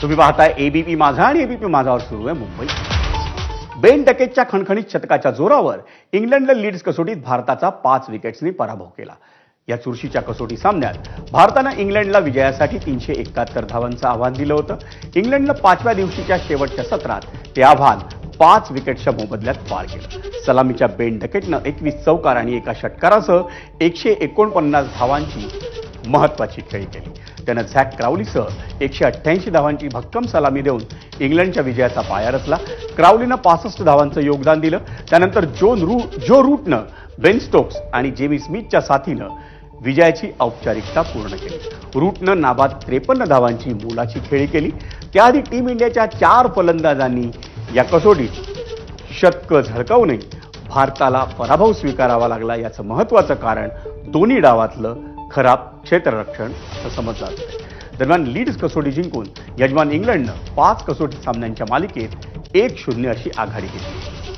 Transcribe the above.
तुम्ही पाहताय एबीपी माझा आणि एबीपी माझावर सुरू आहे मुंबई. बेन डकेटच्या खणखणीत शतकाच्या जोरावर इंग्लंडला लीड्स कसोटीत भारताचा 5 विकेट्सनी पराभव केला. या चुरशीच्या कसोटी सामन्यात भारतानं इंग्लंडला विजयासाठी 371 धावांचं आव्हान दिलं होतं. इंग्लंडनं 5व्या दिवशीच्या शेवटच्या सत्रात ते आव्हान 5 विकेट्सच्या मोबदल्यात पार केलं. सलामीच्या बेन डकेटनं 21 चौकार आणि एका षटकारासह 149 धावांची महत्वाची खेळी केली. त्यानं झॅक क्राउलीसह 188 धावांची भक्कम सलामी देऊन इंग्लंडच्या विजयाचा पाया रचला. क्राउलीनं 65 धावांचं योगदान दिलं. त्यानंतर जो रूटनं, बेन स्टोक्स आणि जेमी स्मिथच्या साथीनं विजयाची औपचारिकता पूर्ण केली. रूटनं नाबाद 53 धावांची मोलाची खेळी केली. त्याआधी टीम इंडियाच्या 4 फलंदाजांनी या कसोटीत शतकं झळकावूनही भारताला पराभव स्वीकारावा लागला. याचं महत्त्वाचं कारण दोन्ही डावातलं खराब क्षेत्ररक्षण असं समजलं जातं. दरम्यान लीड्स कसोटी जिंकून यजमान इंग्लंडनं 5 कसोटी सामन्यांच्या मालिकेत 1-0 अशी आघाडी घेतली.